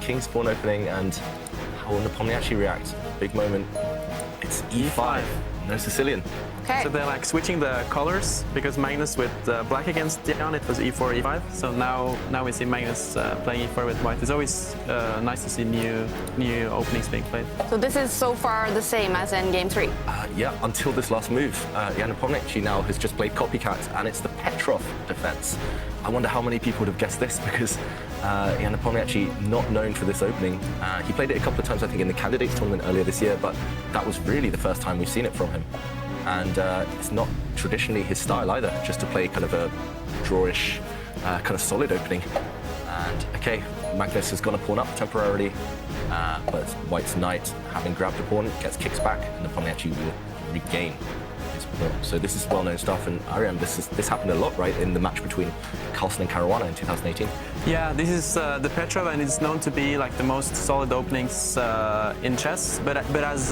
king's pawn opening, and how will Nepomniachtchi react? Big moment. It's e5. No Sicilian. Okay. So they're like switching the colors, because Magnus with black against Jan, it was e4, e5. So now we see Magnus playing e4 with white. It's always nice to see new openings being played. So this is so far the same as in game 3? Yeah, until this last move. Jan Nepomniachtchi now has just played copycat, and it's the Petrov defense. I wonder how many people would have guessed this, because Jan Nepomniachtchi, not known for this opening. He played it a couple of times, I think, in the candidates tournament earlier this year, but that was really the first time we've seen it from him. And it's not traditionally his style either, just to play kind of a drawish, kind of solid opening. And okay, Magnus has gone a pawn up temporarily, but White's knight, having grabbed the pawn, gets kicks back, and Nepomniachtchi will regain his pawn. So this is well-known stuff, and Ariane, this happened a lot, right, in the match between Carlsen and Caruana in 2018? Yeah, this is the Petrov, and it's known to be like the most solid openings in chess. But as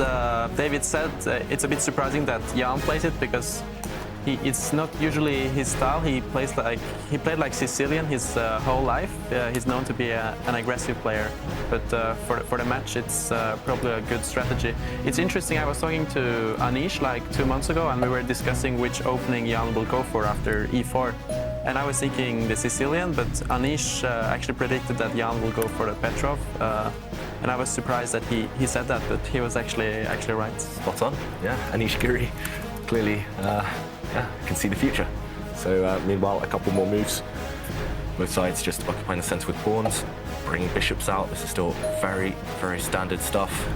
David said, it's a bit surprising that Jan plays it, because it's not usually his style. He played like Sicilian his whole life. He's known to be an aggressive player, but for the match, it's probably a good strategy. It's interesting. I was talking to Anish like 2 months ago, and we were discussing which opening Jan will go for after e4. And I was thinking the Sicilian, but Anish actually predicted that Jan will go for the Petrov. And I was surprised that he said that, but he was actually right. Spot on, yeah. Anish Giri clearly can see the future. So meanwhile, a couple more moves. Both sides just occupying the center with pawns, bringing bishops out. This is still very, very standard stuff.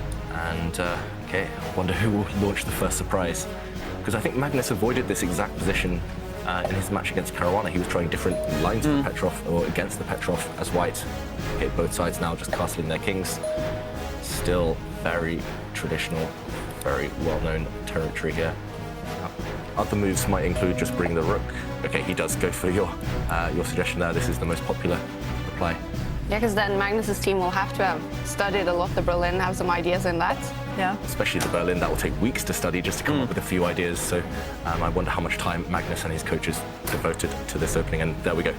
And okay, I wonder who will launch the first surprise. Because I think Magnus avoided this exact position in his match against Caruana. He was trying different lines of the Petrov, or against the Petrov as white. Okay, both sides now just castling their kings. Still very traditional, very well-known territory here. Other moves might include just bringing the rook. Okay, he does go for your suggestion there. This is the most popular reply. Yeah, because then Magnus's team will have to have studied a lot the Berlin, have some ideas in that. Yeah. Especially the Berlin, that will take weeks to study just to come up with a few ideas. So I wonder how much time Magnus and his coaches devoted to this opening. And there we go.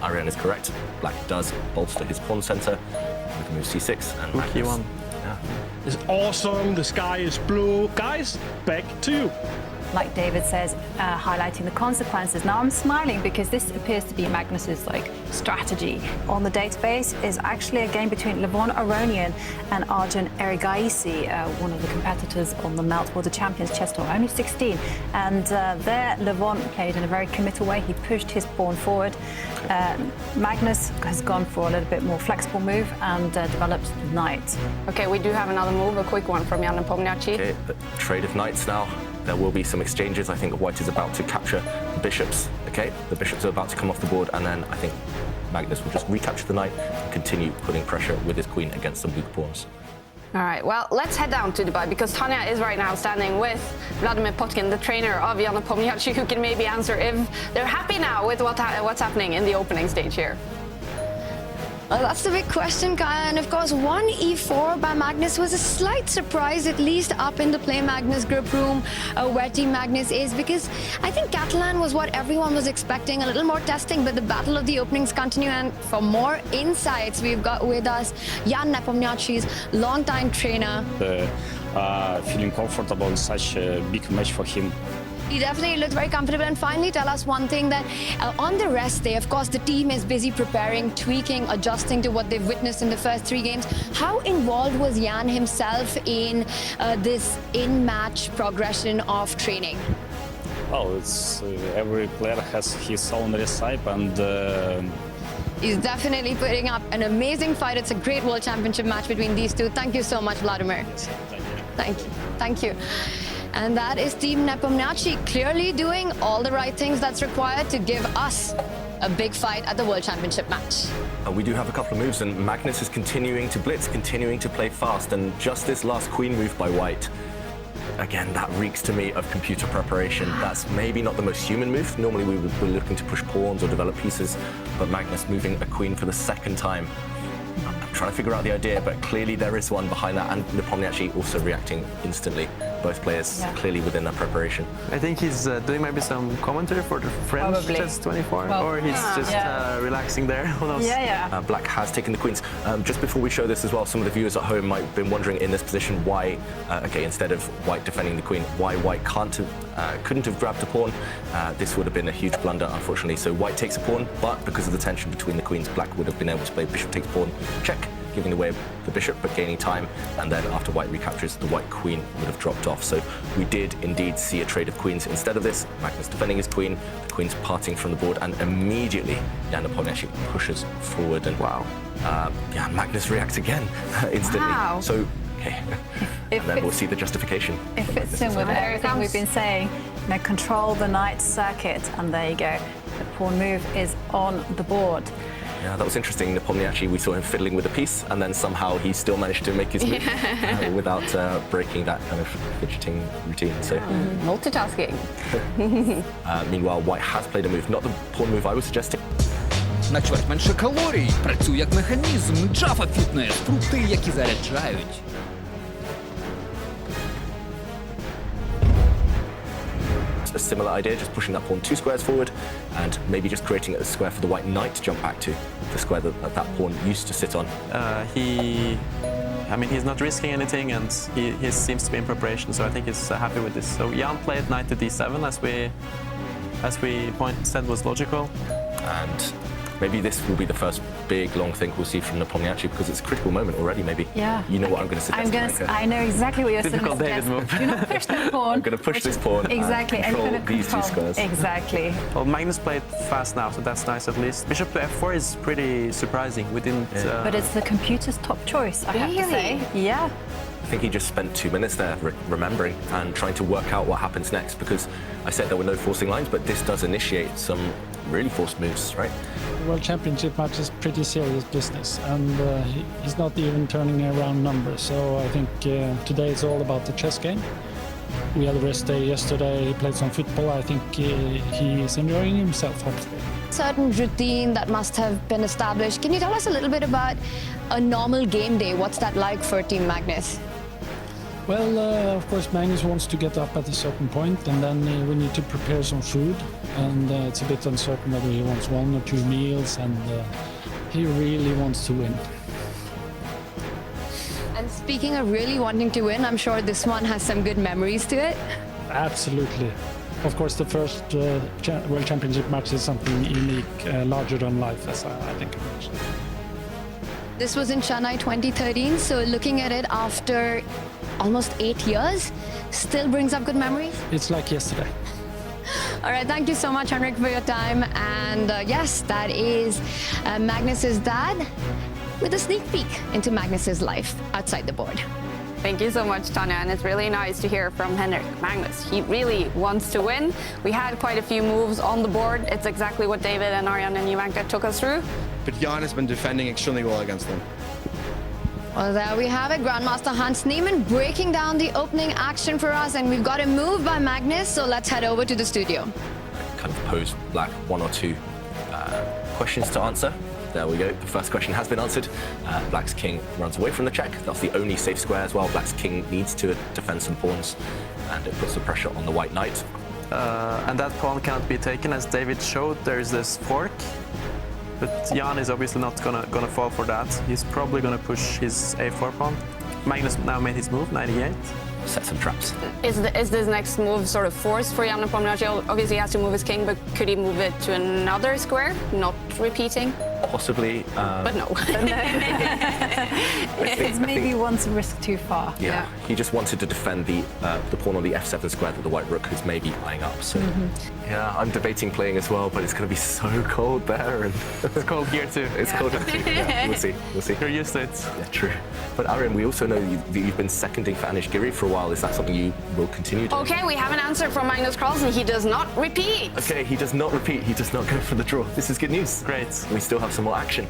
Ariane is correct. Black does bolster his pawn center with move c6 and Magnus. E1. Yeah. It's awesome. The sky is blue. Guys, back to you. Like David says, highlighting the consequences. Now I'm smiling because this appears to be Magnus's strategy. On the database is actually a game between Levon Aronian and Arjun Erigaisi, one of the competitors on the Melt World Champions chess tour, only 16. And there, Levon played in a very committal way. He pushed his pawn forward. Magnus has gone for a little bit more flexible move and developed the knight. Okay, we do have another move, a quick one from Jan Nepomniachtchi. Okay, the trade of knights now. There will be some exchanges. I think White is about to capture the bishops. Okay, the bishops are about to come off the board, and then I think Magnus will just recapture the knight and continue putting pressure with his queen against some weak pawns. All right, well, let's head down to Dubai, because Tanya is right now standing with Vladimir Potkin, the trainer of Jan Nepomniachtchi, who can maybe answer if they're happy now with what's happening in the opening stage here. Well, that's the big question, Kaya. And of course, one e4 by Magnus was a slight surprise, at least up in the Play Magnus group room, where Team Magnus is, because I think Catalan was what everyone was expecting, a little more testing, but the battle of the openings continue. And for more insights, we've got with us Jan Nepomniachtchi's longtime trainer. Feeling comfortable in such a big match for him. He definitely looked very comfortable. And finally, tell us one thing, that on the rest day, of course, the team is busy preparing, tweaking, adjusting to what they've witnessed in the first 3 games. How involved was Jan himself in this in-match progression of training? Well, it's every player has his own recipe, and he's definitely putting up an amazing fight. It's a great World Championship match between these two. Thank you so much, Vladimir. yes, thank you. Thank you. Thank you. And that is Team Nepomniachtchi clearly doing all the right things that's required to give us a big fight at the World Championship match. We do have a couple of moves, and Magnus is continuing to blitz, continuing to play fast, and just this last queen move by White. Again, that reeks to me of computer preparation. That's maybe not the most human move. Normally we would be looking to push pawns or develop pieces, but Magnus moving a queen for the second time. I'm trying to figure out the idea, but clearly there is one behind that, and NEPOMNIACHTCHI also reacting instantly. Both players clearly within their preparation. I think he's doing maybe some commentary for the French Probably. chess 24, Well, or he's just relaxing there. Who knows? Black has taken the queens. Just before we show this as well, some of the viewers at home might have been wondering in this position why, instead of white defending the queen, why white couldn't have grabbed a pawn. This would have been a huge blunder, unfortunately. So white takes a pawn, but because of the tension between the queens, black would have been able to play bishop takes pawn, check, giving away the bishop but gaining time, and then after white recaptures, the white queen would have dropped off. So we did indeed see a trade of queens instead of this. Magnus defending his queen, the queen's parting from the board, and immediately NEPOMNIACHTCHI pushes forward, and Magnus reacts again instantly. Wow. So okay, and then we'll see the justification. It fits in with everything we've been saying. Control the knight circuit, and there you go. The pawn move is on the board. Yeah, that was interesting. NEPOMNIACHTCHI, we saw him fiddling with the piece, and then somehow he still managed to make his move without breaking that kind of fidgeting routine. So, Multitasking. Meanwhile, white has played a move, not the pawn move I was suggesting. На чверть менше калорій. Працює як механізм. Java Fitness. Фрукти, які заряджають. A similar idea, just pushing that pawn 2 squares forward, and maybe just creating a square for the white knight to jump back to, the square that pawn used to sit on. He's not risking anything, and he seems to be in preparation, so I think he's happy with this. So Jan played knight to d7, as we said was logical. And maybe this will be the first big, long thing we'll see from NEPOMNIACHTCHI, because it's a critical moment already, maybe. Yeah. You know what I'm going to suggest. I know exactly what you're saying. Typical David move. Do not push the pawn. I'm going to push this pawn Exactly. and control you're gonna these 2 squares. Exactly. Well, Magnus played fast now, so that's nice at least. Bishop to f4 is pretty surprising. We didn't... But it's the computer's top choice, I have to say. Yeah. I think he just spent 2 minutes there remembering and trying to work out what happens next, because I said there were no forcing lines, but this does initiate some really forced moves, right? The World Championship match is pretty serious business, and he's not even turning around numbers. So I think today it's all about the chess game. We had a rest day yesterday, he played some football. I think he's enjoying himself, hopefully. Certain routine that must have been established. Can you tell us a little bit about a normal game day? What's that like for Team Magnus? Well, of course, Magnus wants to get up at a certain point, and then we need to prepare some food. And it's a bit uncertain whether he wants 1 or 2 meals, and he really wants to win. And speaking of really wanting to win, I'm sure this one has some good memories to it. Absolutely. Of course, the first World Championship match is something unique, larger than life, as I think I mentioned. This was in Chennai 2013, so looking at it after almost 8 years, still brings up good memories? It's like yesterday. All right, thank you so much, Henrik, for your time. And yes, that is Magnus's dad with a sneak peek into Magnus's life outside the board. Thank you so much, Tanya, and it's really nice to hear from Henrik Magnus. He really wants to win. We had quite a few moves on the board. It's exactly what David and Arjan and Ivanka took us through. But Jan has been defending extremely well against them. Well, there we have it. Grandmaster Hans Niemann breaking down the opening action for us, and we've got a move by Magnus, so let's head over to the studio. Kind of pose black 1 or 2 questions to answer. There we go. The first question has been answered. Black's king runs away from the check. That's the only safe square as well. Black's king needs to defend some pawns, and it puts the pressure on the white knight. And that pawn can't be taken, as David showed. There's this fork. But Jan is obviously not gonna fall for that. He's probably gonna push his a4 pawn. Magnus now made his move, 98. Set some traps. Is this next move sort of forced for Jan NEPOMNIACHTCHI? Obviously, he has to move his king, but could he move it to another square, not repeating? Possibly. But no. It's maybe one risk too far. Yeah, he just wanted to defend the pawn on the f7 square that the white rook is maybe eyeing up. So, yeah, I'm debating playing as well, but it's going to be so cold there, and It's cold here too. it's cold here too. Yeah, we'll see. We'll see. You're used to it. Yeah, true. But Arjan, we also know that you've been seconding for Anish Giri for a while. Is that something you will continue doing? Okay, we have an answer from Magnus Carlsen. He does not repeat. Okay, he does not repeat. He does not go for the draw. This is good news. Great. We still have some more action.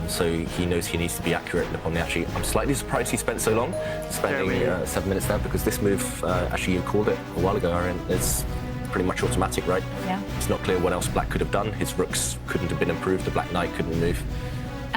So he knows he needs to be accurate, NEPOMNIACHTCHI. I'm slightly surprised he spent so long, spending 7 minutes there, because this move, actually you called it a while ago, Arjan, it's pretty much automatic, right? Yeah. It's not clear what else black could have done. His rooks couldn't have been improved. The black knight couldn't move.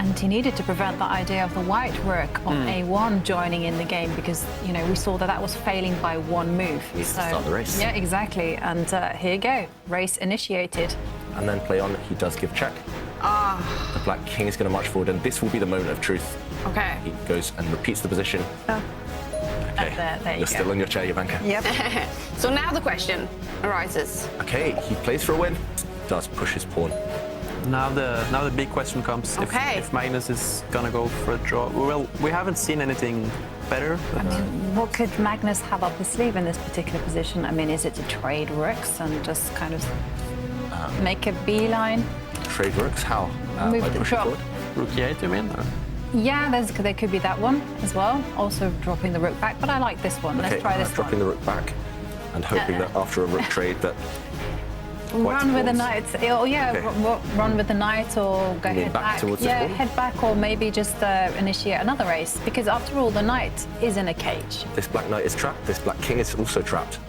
And he needed to prevent that idea of the white rook on A1 joining in the game because, you know, we saw that that was failing by one move. Needs to start the race. Yeah, exactly. And here you go, race initiated. And then play on, he does give check. The black king is going to march forward, and this will be the moment of truth. Okay. He goes and repeats the position. Oh. Okay, There you you're go. still on your chair, Jovanka. Yep. So now the question arises. Okay, he plays for a win, does push his pawn. Now the big question comes if Magnus is gonna go for a draw. Well, we haven't seen anything better. I mean, what could Magnus have up his sleeve in this particular position? I mean, is it to trade rooks and just kind of make a beeline? Trade rooks, how? Move By the pushing drop. forward? Rook E8, you mean? Or? Yeah, there could be that one as well. Also dropping the rook back, but I like this one. Let's try this dropping one. the rook back and hoping that after a rook trade that Run with the knight. Oh, yeah, Okay. run with the knight or go Move head back back. towards the Yeah, pawn? head back or maybe just initiate another race. Because after all, the knight is in a cage. this black knight is trapped, this black king is also trapped.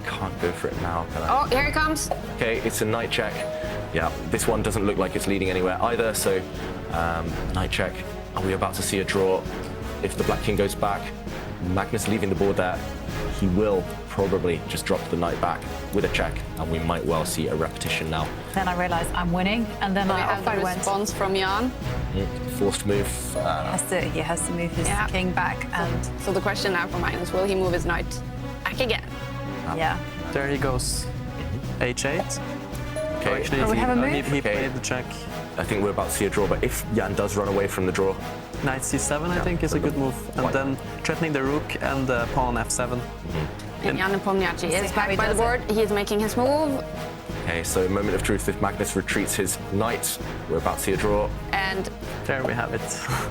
Can't go for it now, can I? Oh, here it comes. Okay, it's a knight check. Yeah, this one doesn't look like it's leading anywhere either, so knight check. Are we about to see a draw? If the black king goes back, Magnus leaving the board there, he will probably just drop the knight back with a check, and we might well see a repetition now. Then I realised I'm winning, and then We have off the I went. response from Jan. Forced move. He has to move his Yeah. king back, and So the question now for Magnus, will he move his knight back again? yeah. There he goes. H8. Okay, Actually, Oh, we have a move? he Okay. played the check. I think we're about to see a draw, but if Jan does run away from the draw, Knight C7, I think, is a good move. And White. then threatening the rook and pawn F7. And Jan Nepomniachtchi Let's is see how back he by the does it. board. He is making his move. okay, so moment of truth, if Magnus retreats his knight, we're about to see a draw. And There we have it.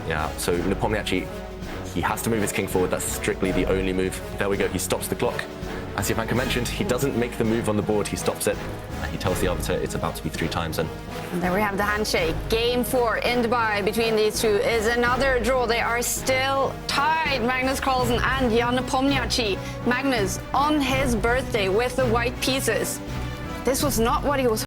Yeah, so Nepomniachtchi, he has to move his king forward. That's strictly the only move. There we go, he stops the clock. As Jovanka mentioned, he doesn't make the move on the board, he stops it. And he tells the arbiter it's about to be 3 times in. And there we have the handshake. Game 4 in Dubai between these two is another draw. They are still tied, Magnus Carlsen and Jan Nepomniachtchi. Magnus on his birthday with the white pieces. This was not what he was